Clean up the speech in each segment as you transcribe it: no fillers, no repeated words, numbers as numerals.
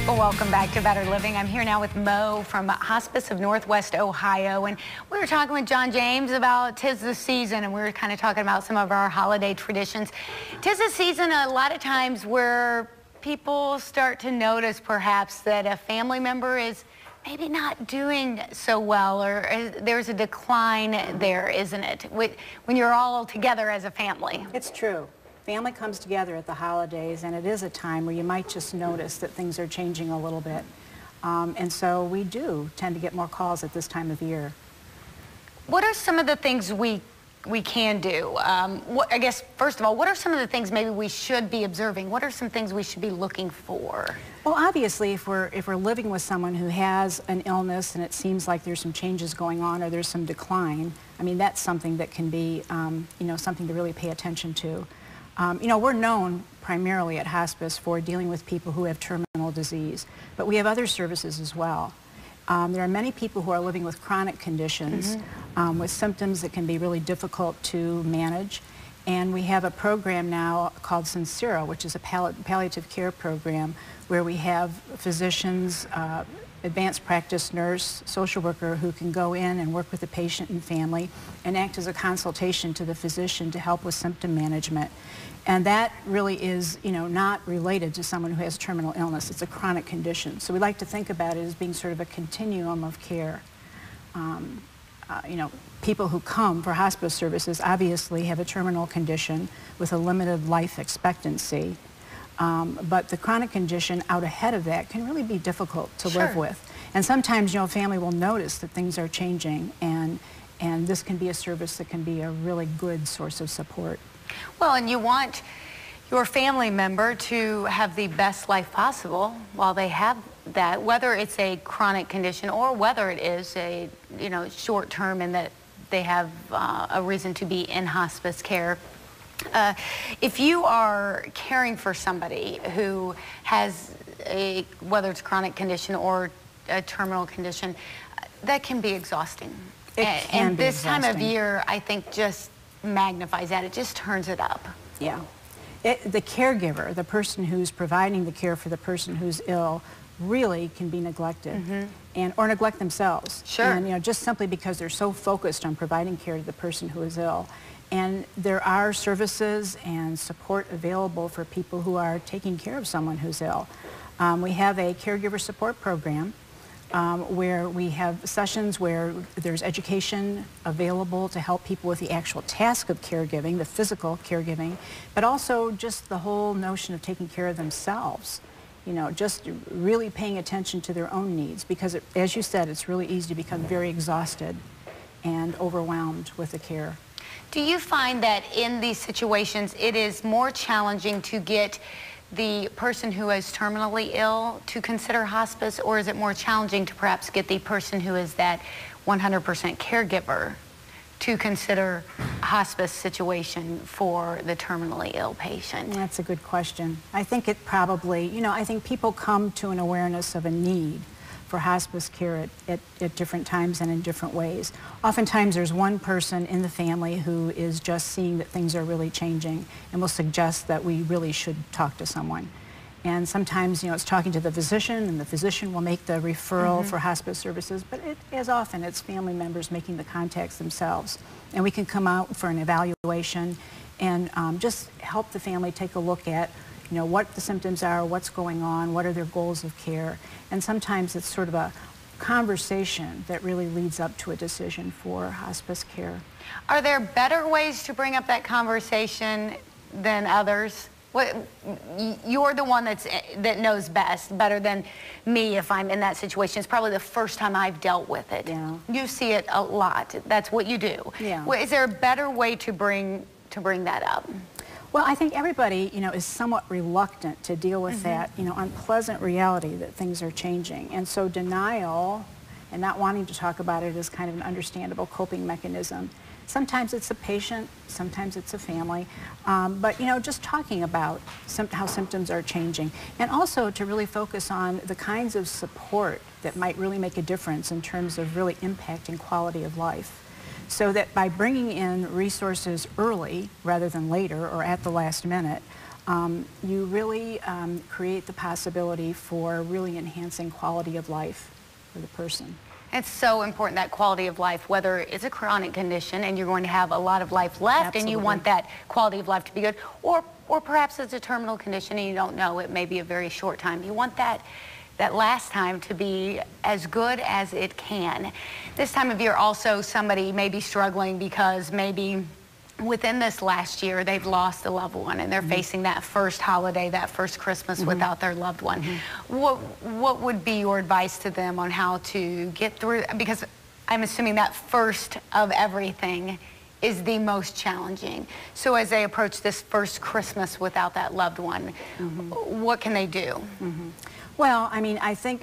Well, welcome back to Better Living. I'm here now with Mo from Hospice of Northwest Ohio, and we were talking with John James about 'tis the season, and we were kind of talking about some of our holiday traditions. 'Tis the season a lot of times where people start to notice perhaps that a family member is maybe not doing so well, or there's a decline there, isn't it? When you're all together as a family. It's true. Family comes together at the holidays, and it is a time where you might just notice that things are changing a little bit. And so we do tend to get more calls at this time of year. What are some of the things we can do? I guess, first of all, what are some of the things maybe we should be observing? What are some things we should be looking for? Well, obviously, if we're living with someone who has an illness and it seems like there's some changes going on or there's some decline, I mean, that's something that can be, something to really pay attention to. We're known primarily at hospice for dealing with people who have terminal disease, but we have other services as well. There are many people who are living with chronic conditions, with symptoms that can be really difficult to manage. And we have a program now called Sincera, which is a palliative care program where we have physicians, advanced practice nurse, social worker who can go in and work with the patient and family and act as a consultation to the physician to help with symptom management. And that really is, not related to someone who has terminal illness. It's a chronic condition. So we like to think about it as being sort of a continuum of care. People who come for hospice services obviously have a terminal condition with a limited life expectancy. But the chronic condition out ahead of that can really be difficult to live with. And sometimes, a family will notice that things are changing, and this can be a service that can be a really good source of support. Well, and you want your family member to have the best life possible while they have that, whether it's a chronic condition or whether it is a, short term and that they have a reason to be in hospice care. If you are caring for somebody who has whether it's a chronic condition or a terminal condition, that can be exhausting. And this time of year, I think, just magnifies that. It just turns it up. Yeah. The caregiver, the person who's providing the care for the person who's ill, really can be neglected or neglect themselves. Sure. And, just simply because they're so focused on providing care to the person who is ill. And there are services and support available for people who are taking care of someone who's ill. We have a caregiver support program where we have sessions where there's education available to help people with the actual task of caregiving, the physical caregiving, but also just the whole notion of taking care of themselves. Just really paying attention to their own needs, because as you said, it's really easy to become very exhausted and overwhelmed with the care. Do you find that in these situations it is more challenging to get the person who is terminally ill to consider hospice, or is it more challenging to perhaps get the person who is that 100% caregiver to consider a hospice situation for the terminally ill patient? That's a good question. I think it probably, I think people come to an awareness of a need for hospice care at different times and in different ways. Oftentimes there's one person in the family who is just seeing that things are really changing and will suggest that we really should talk to someone. And sometimes, it's talking to the physician, and the physician will make the referral for hospice services, but as often it's family members making the contacts themselves. And we can come out for an evaluation and just help the family take a look at what the symptoms are, what's going on, what are their goals of care. And sometimes it's sort of a conversation that really leads up to a decision for hospice care. Are there better ways to bring up that conversation than others? You're the one that knows best, better than me if I'm in that situation. It's probably the first time I've dealt with it. Yeah. You see it a lot. That's what you do. Yeah. Is there a better way to bring that up? Well, I think everybody, is somewhat reluctant to deal with that, unpleasant reality that things are changing. And so denial and not wanting to talk about it is kind of an understandable coping mechanism. Sometimes it's a patient, sometimes it's a family, but just talking about how symptoms are changing, and also to really focus on the kinds of support that might really make a difference in terms of really impacting quality of life. So that by bringing in resources early rather than later or at the last minute, you really create the possibility for really enhancing quality of life for the person. It's so important, that quality of life, whether it's a chronic condition and you're going to have a lot of life left. Absolutely. And you want that quality of life to be good, or perhaps it's a terminal condition and you don't know, it may be a very short time. You want that last time to be as good as it can. This time of year also, somebody may be struggling because maybe within this last year they've lost a loved one and they're facing that first holiday, that first Christmas without their loved one. What would be your advice to them on how to get through, because I'm assuming that first of everything is the most challenging. So as they approach this first Christmas without that loved one, what can they do? Well, I mean, I think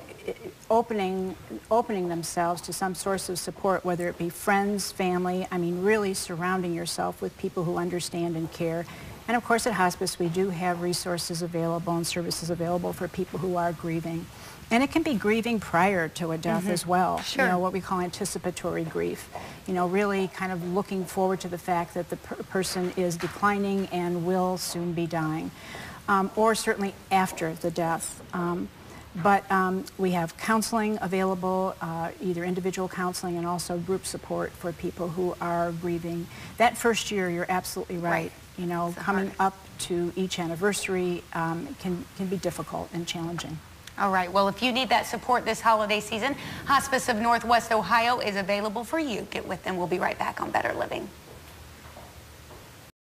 opening themselves to some source of support, whether it be friends, family, I mean, really surrounding yourself with people who understand and care. And of course, at hospice, we do have resources available and services available for people who are grieving. And it can be grieving prior to a death as well. Sure. You know, what we call anticipatory grief. You know, really kind of looking forward to the fact that the person is declining and will soon be dying. Or certainly after the death. But we have counseling available, either individual counseling and also group support for people who are grieving. That first year, you're absolutely right. You know, coming up to each anniversary can be difficult and challenging. All right, well, if you need that support this holiday season, Hospice of Northwest Ohio is available for you. Get with them. We'll be right back on Better Living.